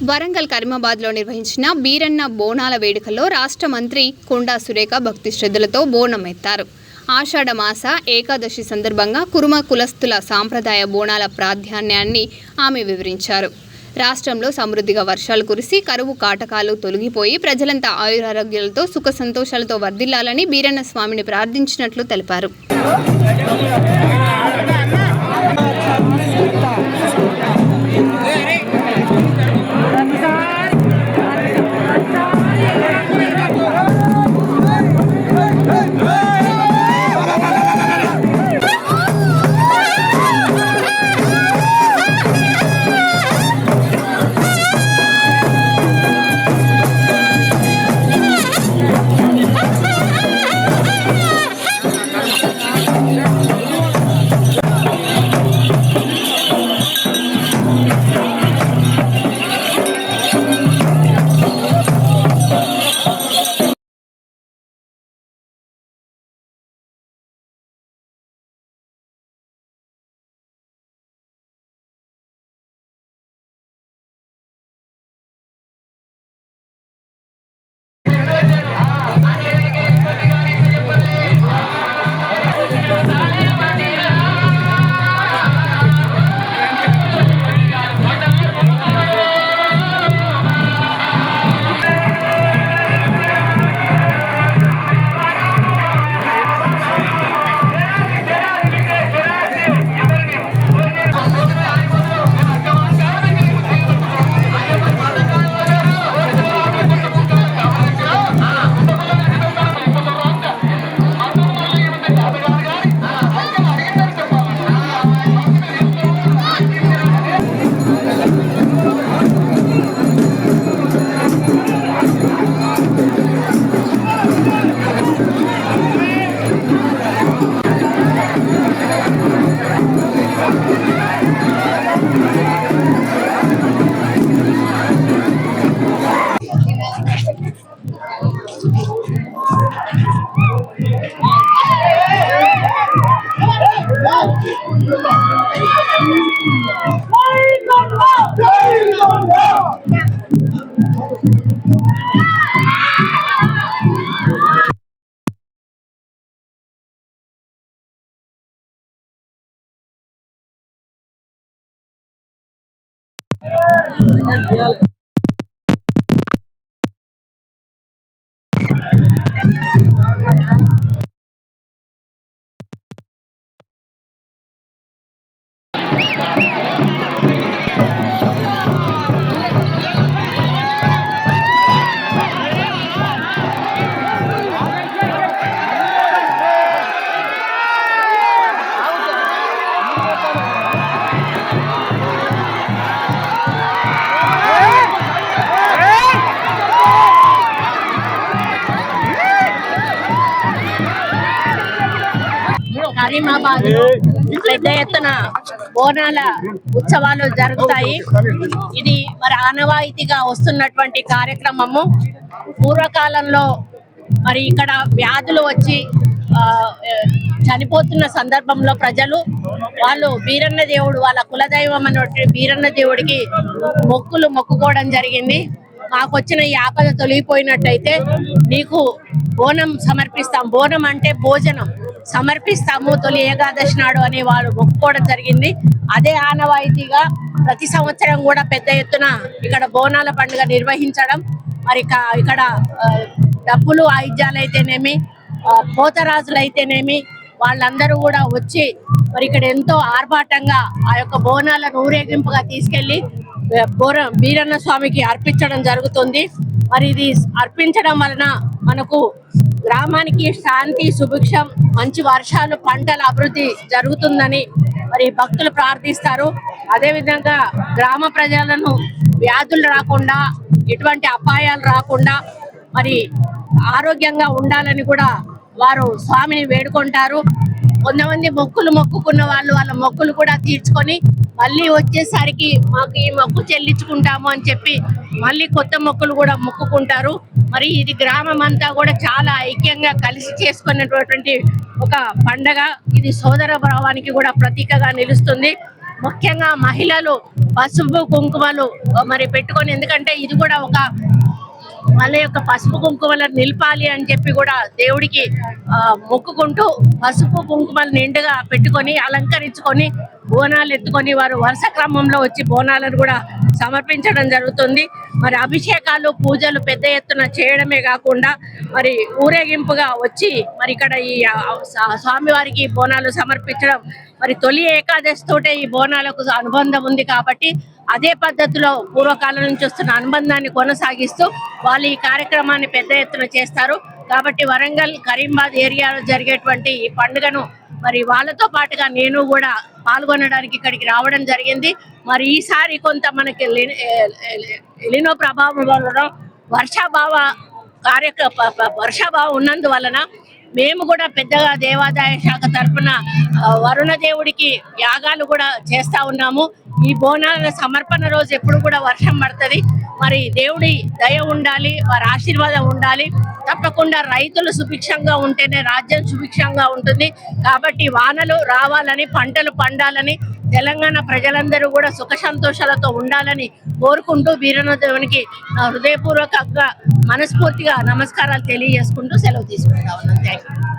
వరంగల్ కరీమాబాద్లో నిర్వహించిన బీరన్న బోనాల వేడుకల్లో రాష్ట్ర మంత్రి కొండా సురేఖ భక్తి శ్రద్ధలతో బోనం ఎత్తారు. ఆషాఢ మాస ఏకాదశి సందర్భంగా కురుమ కులస్తుల సాంప్రదాయ బోనాల ప్రాధాన్యాన్ని ఆమె వివరించారు. రాష్ట్రంలో సమృద్ధిగా వర్షాలు కురిసి కరువు కాటకాలు తొలగిపోయి ప్రజలంతా ఆయురారోగ్యాలతో సుఖ సంతోషాలతో వర్ధిల్లాలని బీరన్న స్వామిని ప్రార్థించినట్లు తెలిపారు. కరీమాబాద్ పెద్ద ఎత్తున బోనాల ఉత్సవాలు జరుగుతాయి. ఇది మరి ఆనవాయితీగా వస్తున్నటువంటి కార్యక్రమము. పూర్వకాలంలో మరి ఇక్కడ వ్యాధులు వచ్చి చనిపోతున్న సందర్భంలో ప్రజలు వాళ్ళు బీరన్న దేవుడు వాళ్ళ కులదైవం అన్నటువంటి బీరన్న దేవుడికి మొక్కుకోవడం జరిగింది. మాకు వచ్చిన ఈ ఆపద తొలగిపోయినట్టయితే నీకు బోనం సమర్పిస్తాం, బోనం అంటే భోజనం సమర్పిస్తాము తొలి ఏకాదశి నాడు అని వాళ్ళు మొక్కుకోవడం జరిగింది. అదే ఆనవాయితీగా ప్రతి సంవత్సరం కూడా పెద్ద ఎత్తున ఇక్కడ బోనాల పండుగ నిర్వహించడం, మరి ఇక్కడ డబ్బులు ఆయుధ్యాలు అయితేనేమి పోతరాజులు అయితేనేమి వాళ్ళందరూ కూడా వచ్చి మరి ఇక్కడ ఎంతో ఆర్భాటంగా ఆ యొక్క బోనాలను ఊరేగింపుగా తీసుకెళ్లి బీరన్న స్వామికి అర్పించడం జరుగుతుంది. మరి ఇది అర్పించడం వలన మనకు గ్రామానికి శాంతి సుభిక్షం మంచి వర్షాలు పంటల అభివృద్ధి జరుగుతుందని మరి భక్తులు ప్రార్థిస్తారు. అదేవిధంగా గ్రామ ప్రజలను వ్యాధులు రాకుండా ఎటువంటి అపాయాలు రాకుండా మరి ఆరోగ్యంగా ఉండాలని కూడా వారు స్వామిని వేడుకుంటారు. కొంతమంది మొక్కులు మొక్కుకున్న వాళ్ళు వాళ్ళ మొక్కులు కూడా తీర్చుకొని మళ్ళీ వచ్చేసరికి మాకు ఈ మొక్కు చెల్లించుకుంటాము అని చెప్పి మళ్ళీ కొత్త మొక్కులు కూడా మొక్కుకుంటారు. మరి ఇది గ్రామం అంతా కూడా చాలా ఐక్యంగా కలిసి చేసుకున్నటువంటి ఒక పండగ. ఇది సోదర భావానికి కూడా ప్రతీకగా నిలుస్తుంది. ముఖ్యంగా మహిళలు పసుపు కుంకుమలు మరి పెట్టుకొని, ఎందుకంటే ఇది కూడా ఒక వాళ్ళ యొక్క పసుపు కుంకుమలను నిలపాలి అని చెప్పి కూడా దేవుడికి మొక్కుకుంటూ పసుపు కుంకుమలు నిండుగా పెట్టుకొని అలంకరించుకొని బోనాలు ఎత్తుకొని వారు వరుస క్రమంలో వచ్చి బోనాలను కూడా సమర్పించడం జరుగుతుంది. మరి అభిషేకాలు పూజలు పెద్ద ఎత్తున చేయడమే కాకుండా మరి ఊరేగింపుగా వచ్చి మరి ఇక్కడ ఈ స్వామివారికి బోనాలు సమర్పించడం, మరి తొలి ఏకాదశి తోటే ఈ బోనాలకు అనుబంధం ఉంది కాబట్టి అదే పద్ధతిలో పూర్వకాలం నుంచి వస్తున్న అనుబంధాన్ని కొనసాగిస్తూ వాళ్ళు ఈ కార్యక్రమాన్ని పెద్ద ఎత్తున చేస్తారు. కాబట్టి వరంగల్ కరీంబాద్ ఏరియాలో జరిగేటువంటి ఈ పండుగను మరి వాళ్ళతో పాటుగా నేను కూడా పాల్గొనడానికి ఇక్కడికి రావడం జరిగింది. మరి ఈసారి కొంత మనకి ఎలినో ప్రభావం వలన వర్షాభావం ఉన్నందువలన మేము కూడా పెద్దగా దేవాదాయ శాఖ తరఫున వరుణ దేవుడికి యాగాలు కూడా చేస్తా ఉన్నాము. ఈ బోనాల సమర్పణ రోజు ఎప్పుడు కూడా వర్షం పడుతుంది. మరి దేవుడి దయ ఉండాలి, వారి ఆశీర్వాదం ఉండాలి. తప్పకుండా రైతులు సుభిక్షంగా ఉంటేనే రాజ్యం సుభిక్షంగా ఉంటుంది. కాబట్టి వానలు రావాలని, పంటలు పండాలని, తెలంగాణ ప్రజలందరూ కూడా సుఖ సంతోషాలతో ఉండాలని కోరుకుంటూ వీరన్న దేవునికి హృదయపూర్వకంగా మనస్ఫూర్తిగా నమస్కారాలు తెలియజేసుకుంటూ సెలవు తీసుకుంటా ఉన్నాను. Thank you.